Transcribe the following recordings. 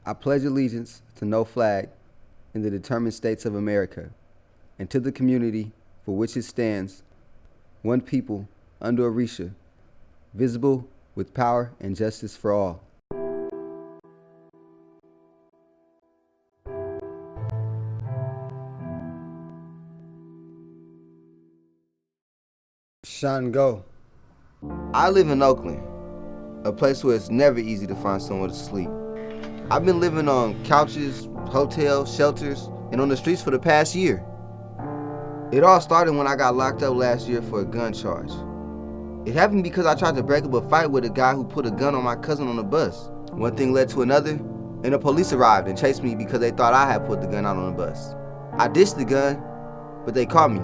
I pledge allegiance to no flag in the determined states of America, and to the community for which it stands, one people, under Orisha, visible with power and justice for all. Sean, go. I live in Oakland, a place where it's never easy to find somewhere to sleep. I've been living on couches, hotels, shelters, and on the streets for the past year. It all started when I got locked up last year for a gun charge. It happened because I tried to break up a fight with a guy who put a gun on my cousin on the bus. One thing led to another, and the police arrived and chased me because they thought I had put the gun out on the bus. I ditched the gun, but they caught me,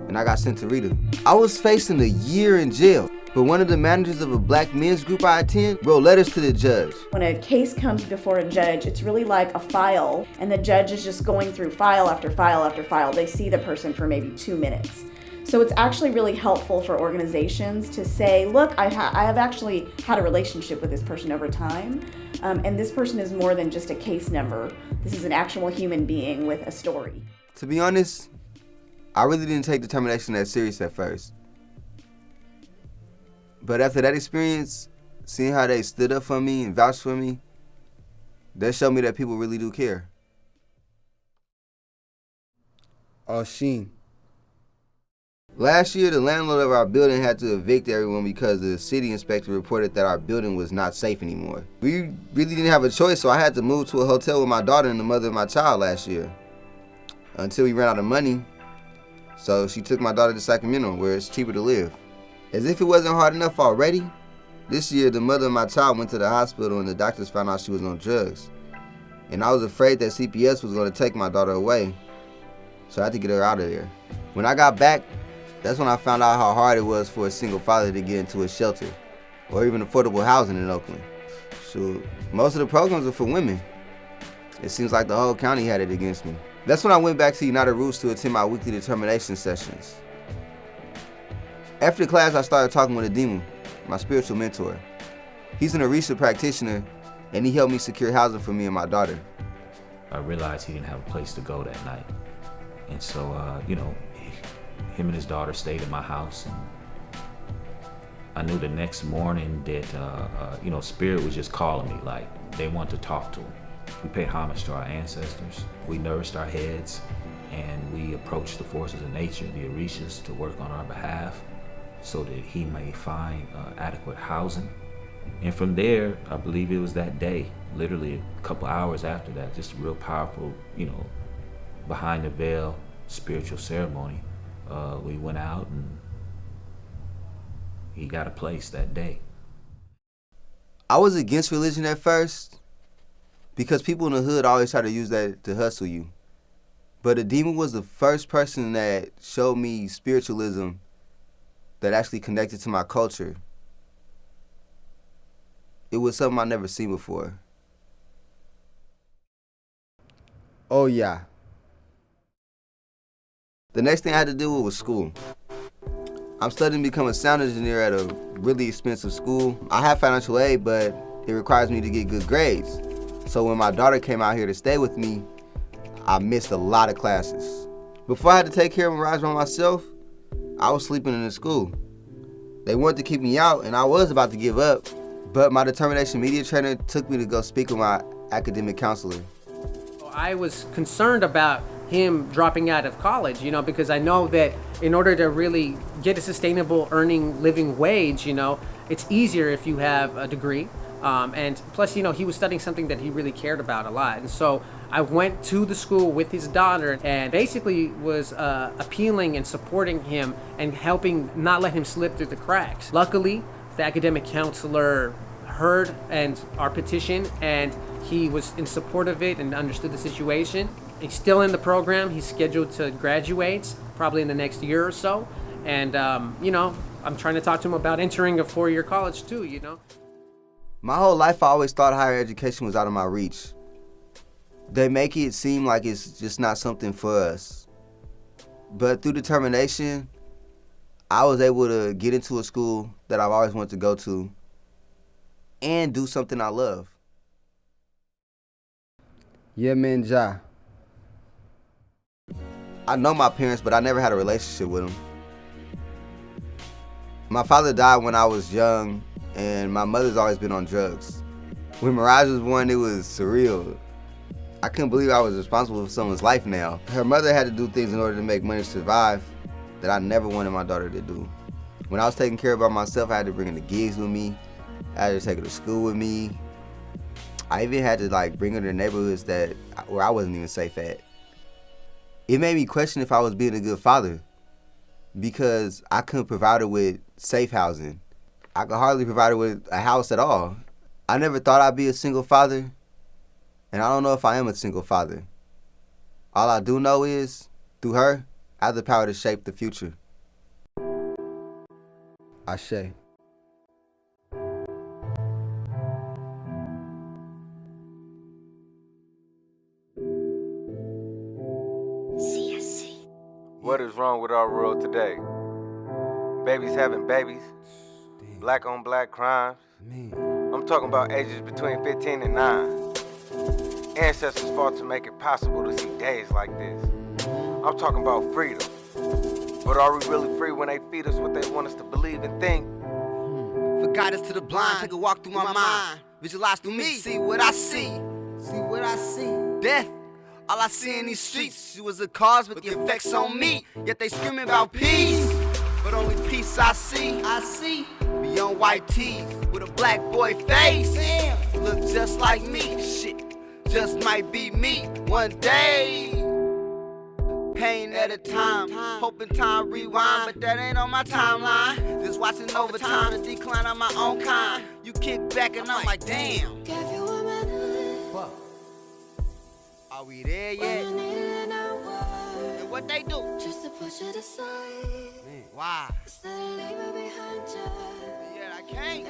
and I got sent to Rita. I was facing a year in jail, but one of the managers of a black men's group I attend wrote letters to the judge. When a case comes before a judge, it's really like a file, and the judge is just going through file after file after file. They see the person for maybe 2 minutes. So it's actually really helpful for organizations to say, look, I have actually had a relationship with this person over time, and this person is more than just a case number. This is an actual human being with a story. To be honest, I really didn't take DetermiNation that serious at first. But after that experience, seeing how they stood up for me and vouched for me, that showed me that people really do care. Oh, Sheen. Last year, the landlord of our building had to evict everyone because the city inspector reported that our building was not safe anymore. We really didn't have a choice, so I had to move to a hotel with my daughter and the mother of my child last year, until we ran out of money. So she took my daughter to Sacramento, where it's cheaper to live. As if it wasn't hard enough already, this year the mother of my child went to the hospital and the doctors found out she was on drugs. And I was afraid that CPS was going to take my daughter away, so I had to get her out of there. When I got back, that's when I found out how hard it was for a single father to get into a shelter or even affordable housing in Oakland. So most of the programs are for women. It seems like the whole county had it against me. That's when I went back to United Roots to attend my weekly DetermiNation sessions. After class, I started talking with Ademu, my spiritual mentor. He's an Orisha practitioner, and he helped me secure housing for me and my daughter. I realized he didn't have a place to go that night. And so, him and his daughter stayed in my house. And I knew the next morning that, Spirit was just calling me, like they want to talk to him. We paid homage to our ancestors. We nourished our heads, and we approached the forces of nature, the Orishas, to work on our behalf so that he may find adequate housing. And from there, I believe it was that day, literally a couple hours after that, just a real powerful, behind the veil spiritual ceremony. We went out and he got a place that day. I was against religion at first because people in the hood always try to use that to hustle you. But Ademu was the first person that showed me spiritualism that actually connected to my culture. It was something I'd never seen before. Oh, yeah. The next thing I had to deal with was school. I'm studying to become a sound engineer at a really expensive school. I have financial aid, but it requires me to get good grades. So when my daughter came out here to stay with me, I missed a lot of classes. Before I had to take care of my rides by myself, I was sleeping in the school. They wanted to keep me out, and I was about to give up, but my DetermiNation media trainer took me to go speak with my academic counselor. I was concerned about him dropping out of college, because I know that in order to really get a sustainable living wage, it's easier if you have a degree. And plus, he was studying something that he really cared about a lot. And so I went to the school with his daughter and basically was appealing and supporting him and helping not let him slip through the cracks. Luckily, the academic counselor heard our petition, and he was in support of it and understood the situation. He's still in the program. He's scheduled to graduate probably in the next year or so. And, I'm trying to talk to him about entering a 4-year college too, My whole life I always thought higher education was out of my reach. They make it seem like it's just not something for us. But through DetermiNation, I was able to get into a school that I've always wanted to go to and do something I love. Yemen Ja. I know my parents, but I never had a relationship with them. My father died when I was young, and my mother's always been on drugs. When Mirage was born, it was surreal. I couldn't believe I was responsible for someone's life now. Her mother had to do things in order to make money to survive that I never wanted my daughter to do. When I was taking care of her myself, I had to bring her to gigs with me. I had to take her to school with me. I even had to bring her to neighborhoods where I wasn't even safe at. It made me question if I was being a good father because I couldn't provide her with safe housing. I could hardly provide her with a house at all. I never thought I'd be a single father, and I don't know if I am a single father. All I do know is, through her, I have the power to shape the future. Ashe. What is wrong with our world today? Babies having babies, black on black crimes. I'm talking about ages between 15 and 9. Ancestors fought to make it possible to see days like this. I'm talking about freedom. But are we really free when they feed us what they want us to believe and think? For guidance to the blind, take a walk through my mind. Visualize through me, see what I see. See what I see. Death. All I see in these streets, you was a cause with the effects on me. Yet they screaming about peace, but only peace I see beyond white teeth with a black boy face. Damn. Look just like me, shit, just might be me one day. Pain at a time, hoping time rewind, but that ain't on my timeline. Just watching over time, the decline of my own kind. You kick back and I'm like, damn. Are we there yet? And what they do? Just to push it aside. Man, why? Instead of leave it behind you. Yeah, I can't.